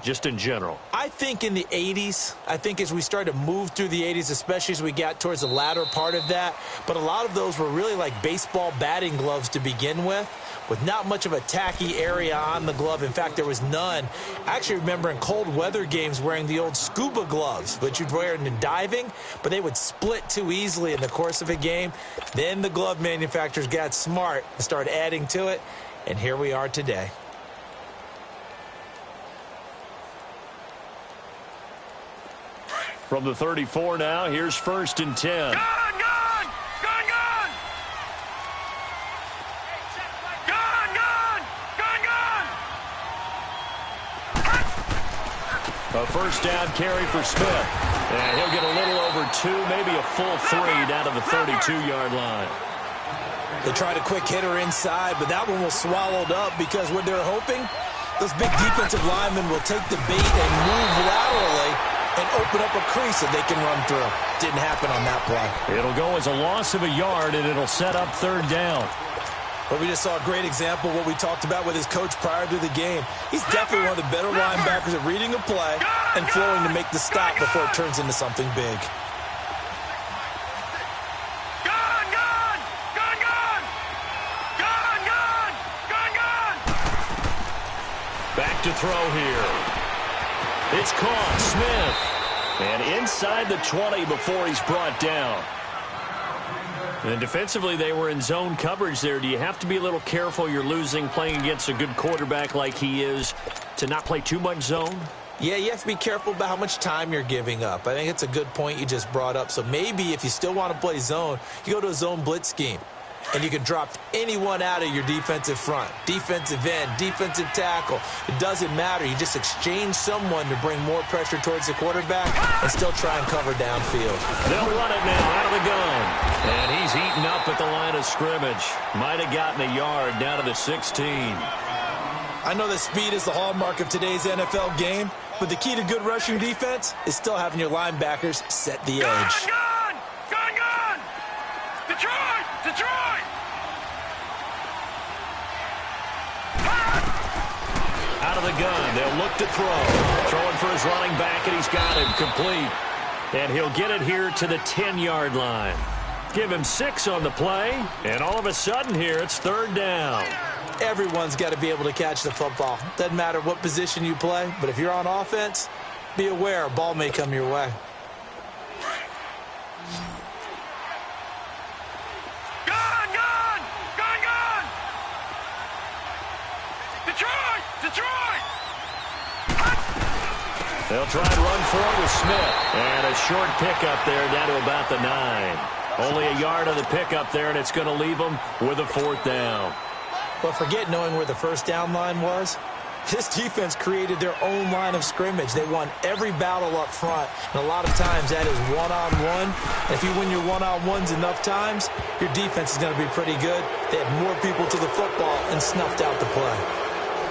just in general? I think in the 80s, I think as we started to move through the 80s, especially as we got towards the latter part of that, but a lot of those were really like baseball batting gloves to begin with not much of a tacky area on the glove. In fact, there was none. I actually remember in cold weather games wearing the old scuba gloves, which you'd wear in diving, but they would split too easily in the course of a game. Then the glove manufacturers got smart and started adding to it, and here we are today. From the 34 now, here's 1st and 10. Gone! Gone! Gone! Gone! Gone! Gone! Gone! Gone! A first down carry for Smith. And he'll get a little over 2, maybe a full 3 down to the 32-yard line. They tried a quick hitter inside, but that one was swallowed up because what they're hoping, those big defensive linemen will take the bait and move laterally and open up a crease that they can run through. Didn't happen on that play. It'll go as a loss of a yard, and it'll set up 3rd down. But we just saw a great example of what we talked about with his coach prior to the game. He's definitely one of the better linebackers at reading a play and flowing to make the stop before it turns into something big. Gone! Gone! Gone! Gone! Gone! Gone! Gone! Gone! Back to throw here. It's caught. Smith. And inside the 20 before he's brought down. And defensively, they were in zone coverage there. Do you have to be a little careful you're losing playing against a good quarterback like he is to not play too much zone? Yeah, you have to be careful about how much time you're giving up. I think it's a good point you just brought up. So maybe if you still want to play zone, you go to a zone blitz scheme. And you can drop anyone out of your defensive front, defensive end, defensive tackle. It doesn't matter. You just exchange someone to bring more pressure towards the quarterback and still try and cover downfield. They'll run it now out of the gun. And he's eaten up at the line of scrimmage. Might have gotten a yard down to the 16. I know that speed is the hallmark of today's NFL game, but the key to good rushing defense is still having your linebackers set the edge. Gone! Gone! Gone! Detroit! Detroit! Out of the gun, they'll look to throw. Throwing for his running back, and he's got him complete. And he'll get it here to the 10-yard line. Give him 6 on the play, and all of a sudden here, it's 3rd down. Everyone's got to be able to catch the football. Doesn't matter what position you play, but if you're on offense, be aware a ball may come your way. Gone! Gone! Gone! Gone! Detroit! Detroit! They'll try and run forward with Smith. And a short pickup there down to about the 9. Only a yard on the pickup there, and it's going to leave them with a 4th down. But forget knowing where the first down line was. This defense created their own line of scrimmage. They won every battle up front, and a lot of times that is one-on-one. And if you win your one-on-ones enough times, your defense is going to be pretty good. They had more people to the football and snuffed out the play.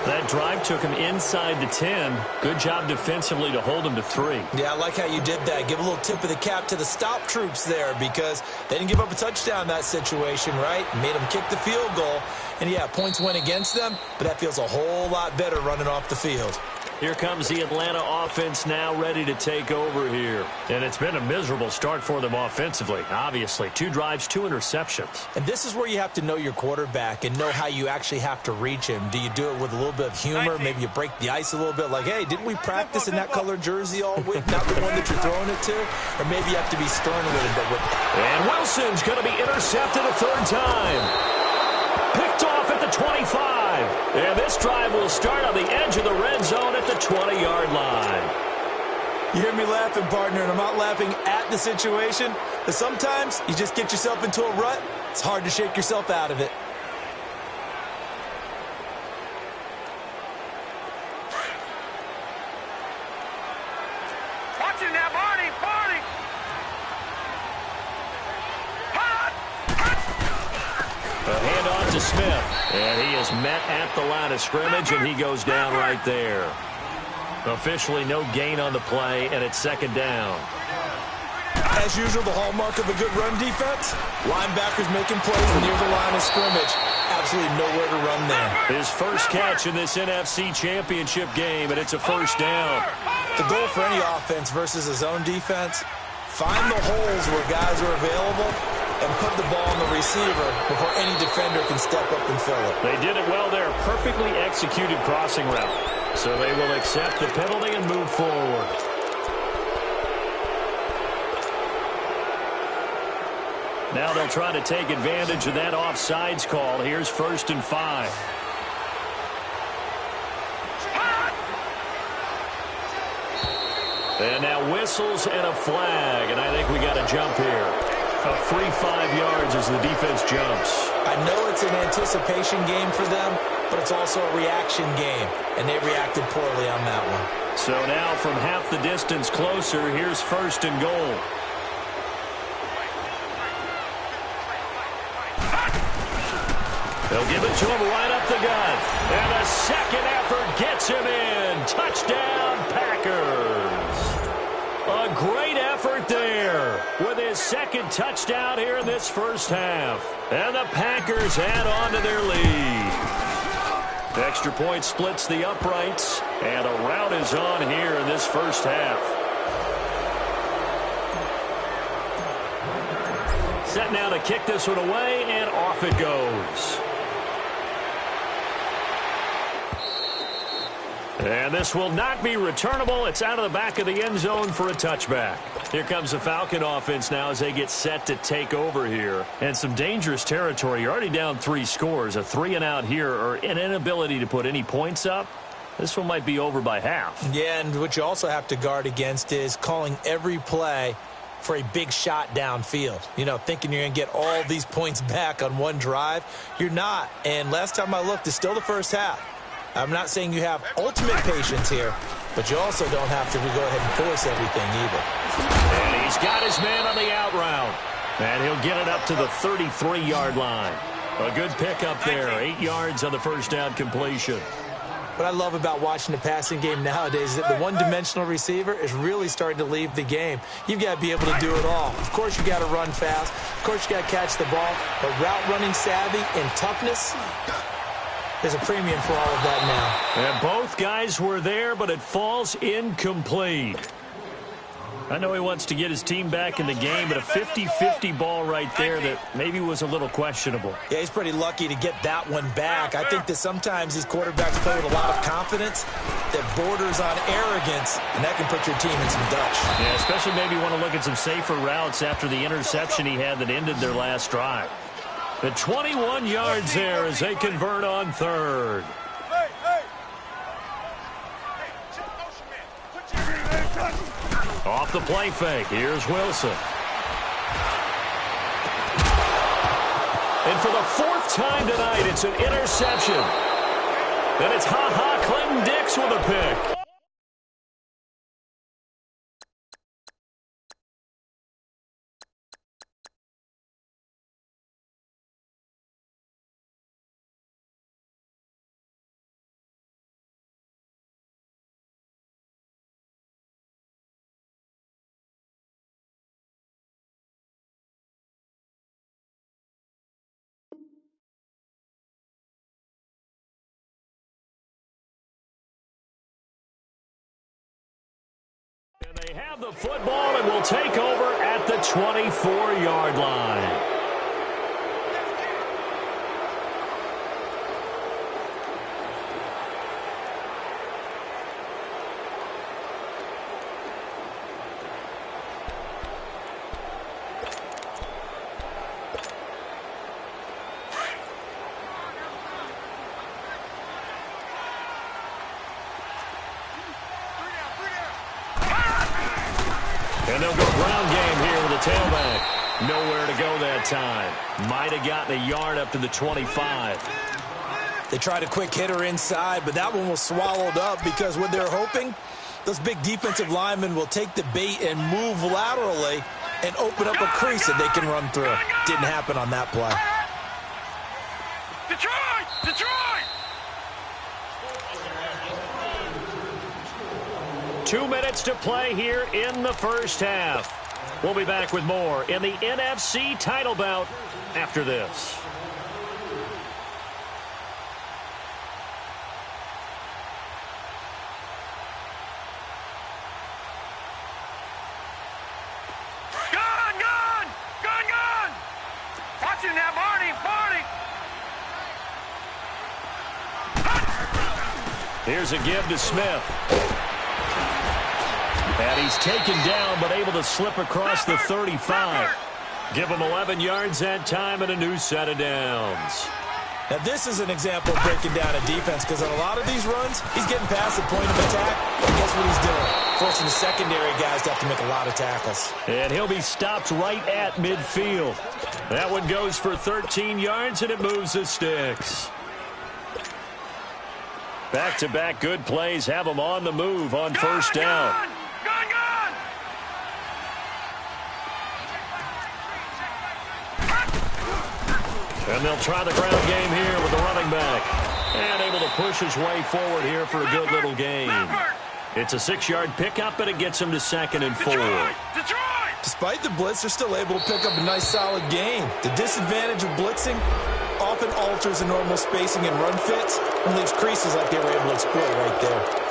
That drive took him inside the 10. Good job defensively to hold him to 3. Yeah, I like how you did that. Give a little tip of the cap to the stop troops there because they didn't give up a touchdown in that situation, right? Made them kick the field goal. And, yeah, points went against them, but that feels a whole lot better running off the field. Here comes the Atlanta offense now ready to take over here. And it's been a miserable start for them offensively, obviously. 2 drives, 2 interceptions. And this is where you have to know your quarterback and know how you actually have to reach him. Do you do it with a little bit of humor? Maybe you break the ice a little bit like, hey, didn't we practice in that colored jersey all week? Not the one that you're throwing it to? Or maybe you have to be stern with it. But and Wilson's going to be intercepted a 3rd time. Picked off at the 25. And this drive will start on the edge of the red zone at the 20-yard line. You hear me laughing, partner, and I'm not laughing at the situation. But sometimes you just get yourself into a rut. It's hard to shake yourself out of it. Watch it now, Barney! Barney! A handoff to Smith. And he is met at the line of scrimmage, and he goes down right there. Officially no gain on the play, and it's 2nd down. As usual, the hallmark of a good run defense, linebackers making plays near the line of scrimmage. Absolutely nowhere to run there. His first catch in this NFC Championship game, and it's a first down. The goal for any offense versus a zone defense, find the holes where guys are available and put the ball on the receiver before any defender can step up and fill it. They did it well there. Perfectly executed crossing route. So they will accept the penalty and move forward. Now they'll try to take advantage of that offsides call. Here's 1st and 5. And now whistles and a flag, and I think we got a jump here. A free 5 yards as the defense jumps. I know it's an anticipation game for them, but it's also a reaction game, and they reacted poorly on that one. So now from half the distance closer, here's 1st and goal. They'll give it to him right up the gut. And a second effort gets him in. Touchdown, Packers. A great effort there with his second touchdown here in this first half. And the Packers add on to their lead. Extra point splits the uprights. And a rout is on here in this first half. Set now to kick this one away, and off it goes. And this will not be returnable. It's out of the back of the end zone for a touchback. Here comes the Falcon offense now as they get set to take over here. And some dangerous territory. You're already down 3 scores. A 3-and-out here, or an inability to put any points up. This one might be over by half. Yeah, and what you also have to guard against is calling every play for a big shot downfield. You know, thinking you're going to get all these points back on one drive. You're not. And last time I looked, it's still the first half. I'm not saying you have ultimate patience here, but you also don't have to go ahead and force everything either. And he's got his man on the out route. And he'll get it up to the 33-yard line. A good pickup there. 8 yards on the first down completion. What I love about watching the passing game nowadays is that the one-dimensional receiver is really starting to leave the game. You've got to be able to do it all. Of course, you got to run fast. Of course, you got to catch the ball. But route running savvy and toughness, there's a premium for all of that now. And both guys were there, but it falls incomplete. I know he wants to get his team back in the game, but a 50-50 ball right there that maybe was a little questionable. Yeah, he's pretty lucky to get that one back. I think that sometimes these quarterbacks play with a lot of confidence that borders on arrogance, and that can put your team in some Dutch. Yeah, especially maybe want to look at some safer routes after the interception he had that ended their last drive. The 21 yards there as they convert on 3rd. Off the play fake, here's Wilson. And for the 4th time tonight, it's an interception. And it's Clinton Dix with a pick. And they have the football and will take over at the 24-yard line. And they'll go ground game here with a tailback. Nowhere to go that time. Might have gotten a yard up to the 25. They tried a quick hitter inside, but that one was swallowed up because what they're hoping, those big defensive linemen will take the bait and move laterally and open up a crease that they can run through. Didn't happen on that play. Detroit! Detroit! 2 minutes to play here in the first half. We'll be back with more in the NFC title bout after this. Here's a give to Smith. And he's taken down, but able to slip across the 35. Give him 11 yards that time and a new set of downs. Now, this is an example of breaking down a defense, because on a lot of these runs, he's getting past the point of attack. And guess what he's doing? Forcing the secondary guys to have to make a lot of tackles. And he'll be stopped right at midfield. That one goes for 13 yards, and it moves the sticks. Back-to-back good plays have them on the move on first down. And they'll try the ground game here with the running back. And able to push his way forward here for a good little gain. It's a 6-yard pickup, and it gets him to 2nd and 4. Despite the blitz, they're still able to pick up a nice, solid gain. The disadvantage of blitzing often alters the normal spacing and run fits and leaves creases like they were able to exploit right there.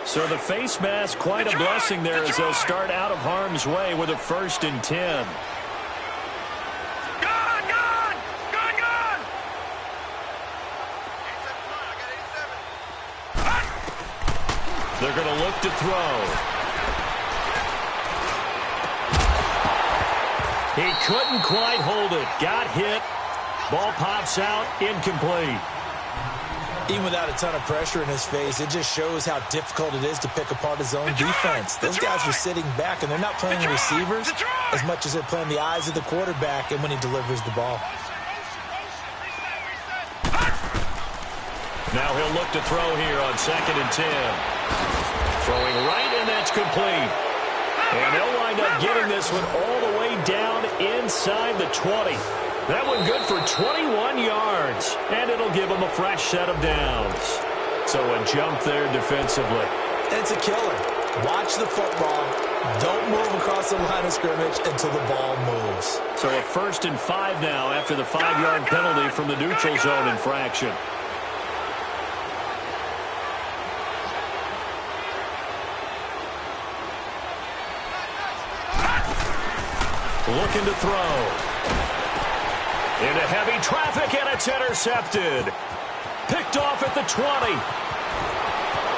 So the face mask, quite a blessing there as they'll start out of harm's way with a 1st and 10. They're going to look to throw. He couldn't quite hold it. Got hit. Ball pops out. Incomplete. Even without a ton of pressure in his face, it just shows how difficult it is to pick apart his own defense. Those guys are sitting back, and they're not playing receivers as much as they're playing the eyes of the quarterback and when he delivers the ball. Now he'll look to throw here on 2nd and 10. Throwing right, and that's complete. And they'll wind up getting this one all the way down inside the 20. That one good for 21 yards, and it'll give them a fresh set of downs. So a jump there defensively. It's a killer. Watch the football. Don't move across the line of scrimmage until the ball moves. So a 1st and 5 now after the 5-yard penalty from the neutral zone infraction. Looking to throw. Into heavy traffic, and it's intercepted. Picked off at the 20.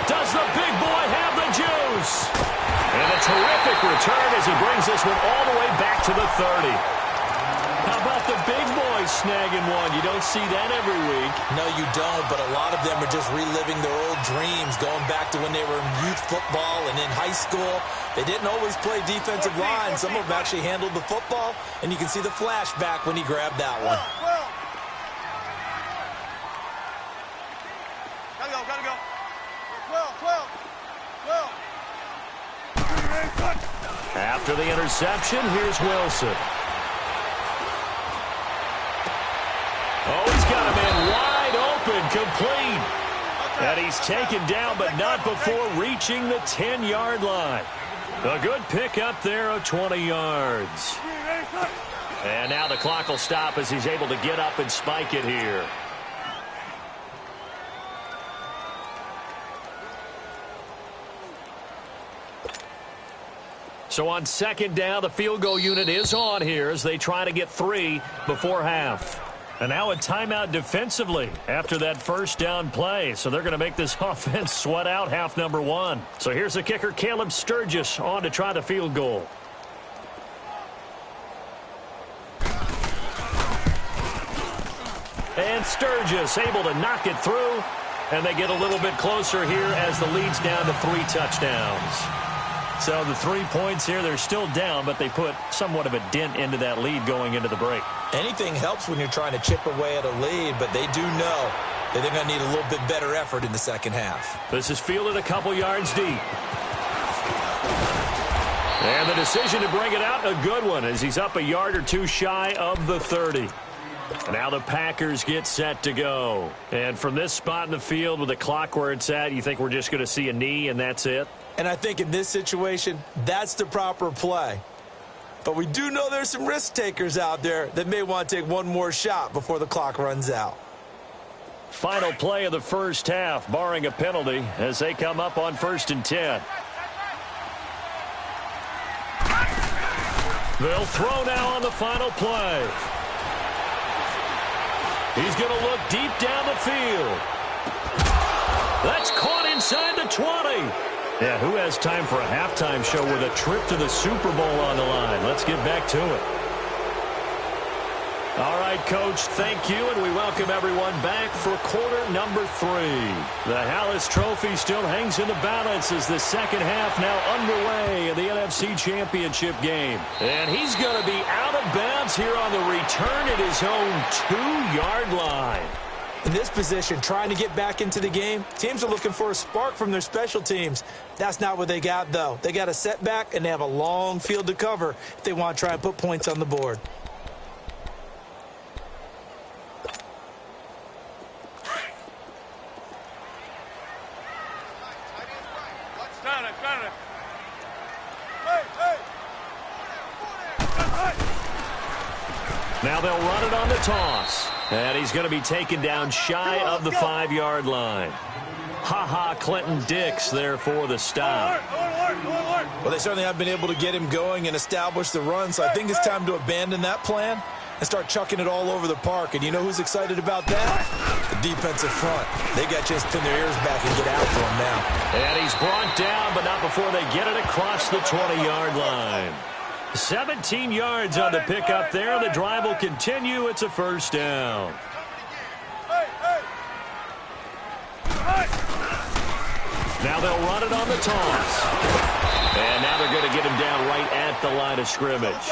Does the big boy have the juice? And a terrific return as he brings this one all the way back to the 30. How about the big boys snagging one? You don't see that every week. No, you don't, but a lot of them are just reliving their old dreams, going back to when they were in youth football and in high school. They didn't always play defensive line. Some of them actually handled the football, and you can see the flashback when he grabbed that one. Gotta go. 12. After the interception, here's Wilson. Oh, he's got a man wide open, complete. And he's taken down, but not before reaching the 10-yard line. A good pickup there of 20 yards. And now the clock will stop as he's able to get up and spike it here. So on 2nd down, the field goal unit is on here as they try to get 3 before half. And now a timeout defensively after that 1st down play. So they're going to make this offense sweat out half number 1. So here's the kicker, Caleb Sturgis, on to try the field goal. And Sturgis able to knock it through. And they get a little bit closer here as the lead's down to 3 touchdowns. So the 3 points here, they're still down, but they put somewhat of a dent into that lead going into the break. Anything helps when you're trying to chip away at a lead, but they do know that they're going to need a little bit better effort in the second half. This is fielded a couple yards deep. And the decision to bring it out, a good one, as he's up a yard or two shy of the 30. Now the Packers get set to go. And from this spot in the field with the clock where it's at, you think we're just going to see a knee and that's it? And I think in this situation, that's the proper play. But we do know there's some risk takers out there that may want to take one more shot before the clock runs out. Final play of the first half, barring a penalty, as they come up on 1st and 10. They'll throw now on the final play. He's going to look deep down the field. That's caught inside the 20. Yeah, who has time for a halftime show with a trip to the Super Bowl on the line? Let's get back to it. All right, Coach, thank you, and we welcome everyone back for quarter number 3. The Hallis Trophy still hangs in the balance as the second half now underway in the NFC Championship game. And he's going to be out of bounds here on the return at his own 2-yard line. In this position, trying to get back into the game, teams are looking for a spark from their special teams. That's not what they got, though. They got a setback, and they have a long field to cover if they want to try and put points on the board. Now they'll run it on the toss. And he's going to be taken down shy of the 5-yard line. Ha-ha, Clinton Dix there for the stop. Well, they certainly have been able to get him going and establish the run, so I think it's time to abandon that plan and start chucking it all over the park. And you know who's excited about that? The defensive front. They got a chance to pin their ears back and get after him now. And he's brought down, but not before they get it across the 20-yard line. 17 yards on the pickup there. The drive will continue. It's a first down. Now they'll run it on the toss. And now they're going to get him down right at the line of scrimmage.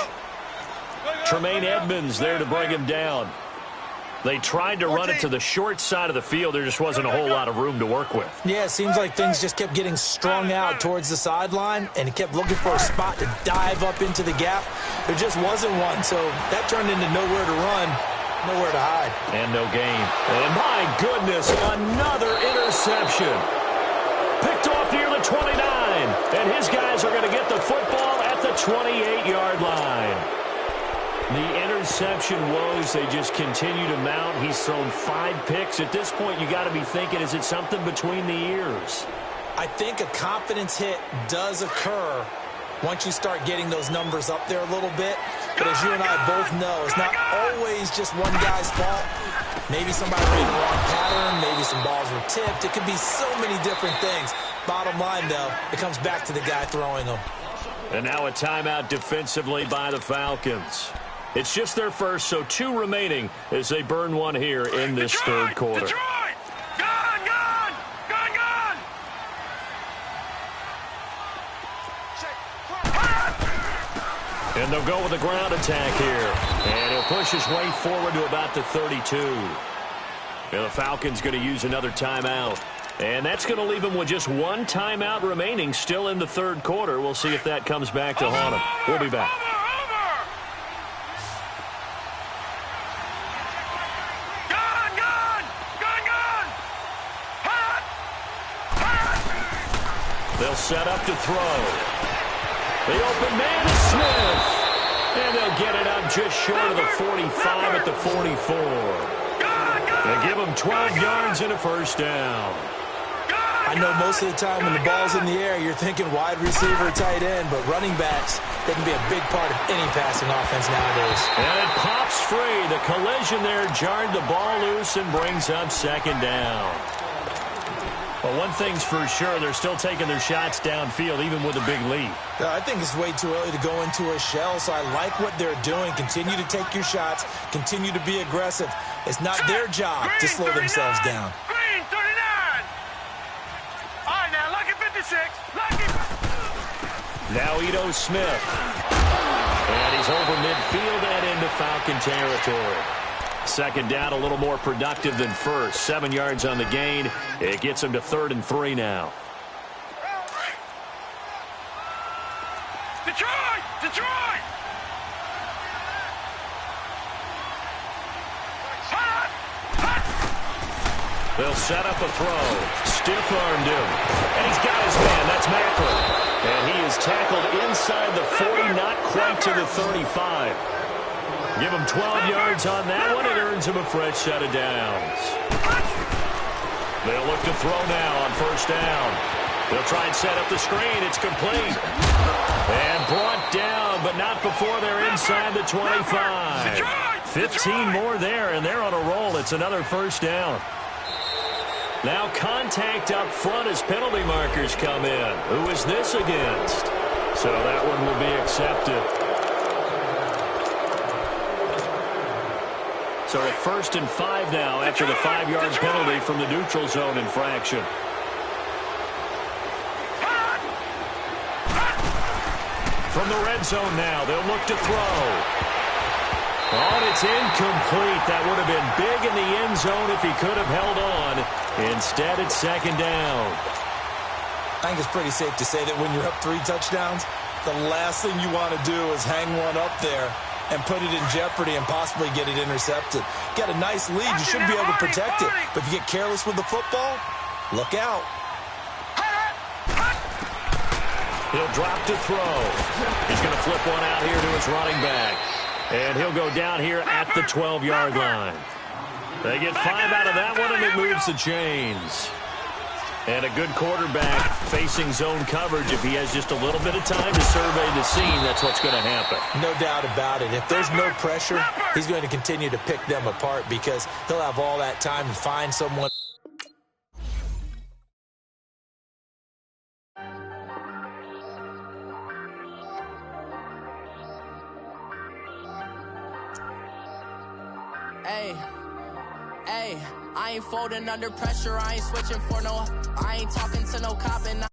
Tremaine Edmonds there to bring him down. They tried to run it to the short side of the field. There just wasn't a whole lot of room to work with. Yeah, it seems like things just kept getting strung out towards the sideline, and he kept looking for a spot to dive up into the gap. There just wasn't one, so that turned into nowhere to run, nowhere to hide. And no gain. And my goodness, another interception. Picked off near the 29, and his guys are going to get the football at the 28-yard line. The interception woes, they just continue to mount. He's thrown 5 picks. At this point, you got to be thinking, is it something between the ears? I think a confidence hit does occur once you start getting those numbers up there a little bit. But as you and I both know, it's not always just one guy's fault. Maybe somebody ran the wrong pattern. Maybe some balls were tipped. It could be so many different things. Bottom line, though, it comes back to the guy throwing them. And now a timeout defensively by the Falcons. It's just their first, so 2 remaining as they burn one here in this third quarter. Detroit! Gone! Gone! Gone! Gone! And they'll go with a ground attack here. And he'll push his way forward to about the 32. And the Falcons going to use another timeout. And that's going to leave him with just 1 timeout remaining still in the third quarter. We'll see if that comes back to haunt him. We'll be back. They'll set up to throw. The open man is Smith. And they'll get it up just short of the 45 at the 44. They give him 12 yards and a first down. I know most of the time when the ball's in the air, you're thinking wide receiver, tight end, but running backs, they can be a big part of any passing offense nowadays. And it pops free. The collision there jarred the ball loose and brings up second down. Well, one thing's for sure, they're still taking their shots downfield, even with a big lead. I think it's way too early to go into a shell, so I like what they're doing. Continue to take your shots. Continue to be aggressive. It's not their job to slow themselves down. Green, 39! All right, now, lucky 56. Lucky. Now Ito Smith. And he's over midfield and into Falcon territory. Second down, a little more productive than first. 7 yards on the gain. It gets him to 3rd and 3 now. Detroit! Detroit! They'll set up a throw. Stiff-armed him. And he's got his man. That's Macklin. And he is tackled inside the 40, not quite to the 35. Give him 12 yards on that one. It earns him a fresh set of downs. They'll look to throw now on first down. They'll try and set up the screen. It's complete. And brought down, but not before they're inside the 25. 15 more there, and they're on a roll. It's another first down. Now contact up front as penalty markers come in. Who is this against? So that one will be accepted. So at 1st and 5 now after the 5-yard penalty from the neutral zone infraction. From the red zone now, they'll look to throw. Oh, and it's incomplete. That would have been big in the end zone if he could have held on. Instead, it's second down. I think it's pretty safe to say that when you're up 3 touchdowns, the last thing you want to do is hang one up there and put it in jeopardy and possibly get it intercepted. Get a nice lead, you should be able to protect it. But if you get careless with the football, look out. He'll drop to throw. He's going to flip one out here to his running back. And he'll go down here at the 12-yard line. They get 5 out of that one, and it moves the chains. And a good quarterback facing zone coverage. If he has just a little bit of time to survey the scene, that's what's going to happen. No doubt about it. If there's no pressure, he's going to continue to pick them apart because he'll have all that time to find someone. Hey, I ain't folding under pressure. I ain't switching for no. I ain't talking to no cop and